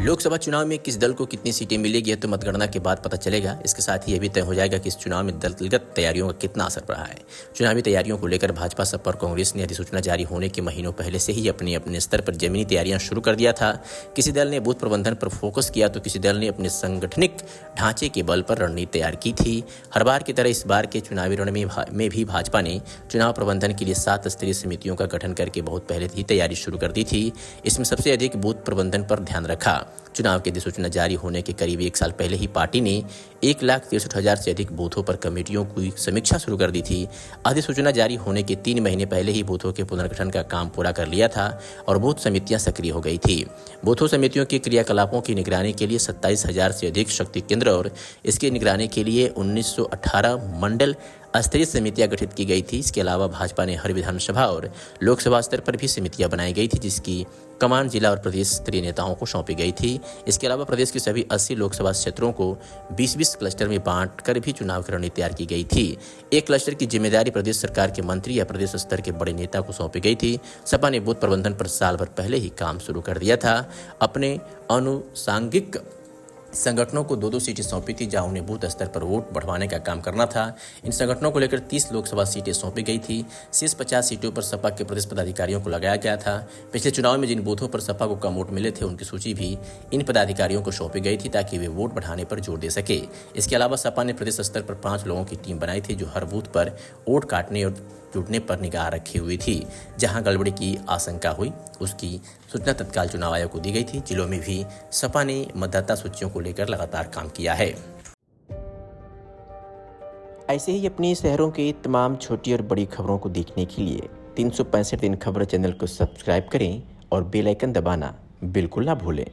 लोकसभा चुनाव में किस दल को कितनी सीटें मिलेगी तो मतगणना के बाद पता चलेगा। इसके साथ ही यह भी तय हो जाएगा कि इस चुनाव में दलगत तैयारियों का कितना असर पड़ा है। चुनावी तैयारियों को लेकर भाजपा, सपा और कांग्रेस ने अधिसूचना जारी होने के महीनों पहले से ही अपने अपने स्तर पर जमीनी तैयारियां शुरू कर दिया था। किसी दल ने बूथ प्रबंधन पर फोकस किया तो किसी दल ने अपने संगठनिक ढांचे के बल पर रणनीति तैयार की थी। हर बार की तरह इस बार के चुनावी रण में भी भाजपा ने चुनाव प्रबंधन के लिए 7 स्तरीय समितियों का गठन करके बहुत पहले ही तैयारी शुरू कर दी थी। इसमें सबसे अधिक बूथ प्रबंधन पर ध्यान रखा। चुनाव की अधिसूचना जारी होने के करीब 1 साल पहले ही पार्टी ने 1,63,000 से अधिक बूथों पर कमेटियों की समीक्षा शुरू कर दी थी। अधिसूचना जारी होने के 3 महीने पहले ही बूथों के पुनर्गठन का काम पूरा कर लिया था और बूथ समितियां सक्रिय हो गई थी। बूथों समितियों के क्रियाकलापों की निगरानी के लिए 27,000 से अधिक शक्ति केंद्र और इसकी निगरानी के लिए 1918 मंडल स्तरीय समितियां गठित की गई थी। इसके अलावा भाजपा ने हर विधानसभा और लोकसभा स्तर पर भी समितियां बनाई गई थी, जिसकी कमान जिला और प्रदेश स्तरीय नेताओं को सौंपी गई थी। इसके अलावा प्रदेश के सभी 80 लोकसभा क्षेत्रों को 20-20 क्लस्टर में बांटकर भी चुनाव की रणनीति तैयार की गई थी। एक क्लस्टर की जिम्मेदारी प्रदेश सरकार के मंत्री या प्रदेश स्तर के बड़े नेता को सौंपी गई थी। सपा ने बूथ प्रबंधन पर साल भर पहले ही काम शुरू कर दिया था। अपने अनुसांगिक संगठनों को 2-2 सीटें सौंपी थी, जहां उन्हें बूथ स्तर पर वोट बढ़वाने का काम करना था। इन संगठनों को लेकर 30 लोकसभा सीटें सौंपी गई थी। शेष 50 सीटों पर सपा के प्रदेश पदाधिकारियों को लगाया गया था। पिछले चुनाव में जिन बूथों पर सपा को कम वोट मिले थे, उनकी सूची भी इन पदाधिकारियों को सौंपी गई थी ताकि वे वोट बढ़ाने पर जोर दे सके। इसके अलावा सपा ने प्रदेश स्तर पर 5 लोगों की टीम बनाई थी, जो हर बूथ पर वोट काटने और जुटने पर निगाह रखी हुई थी। जहां गड़बड़ी की आशंका हुई, उसकी सूचना तत्काल चुनाव आयोग को दी गई थी। जिलों में भी सपा ने मतदाता सूचियों को लेकर लगातार काम किया है। ऐसे ही अपने शहरों के तमाम छोटी और बड़ी खबरों को देखने के लिए 365 दिन खबर चैनल को सब्सक्राइब करें और बेल आइकन दबाना बिल्कुल ना भूलें।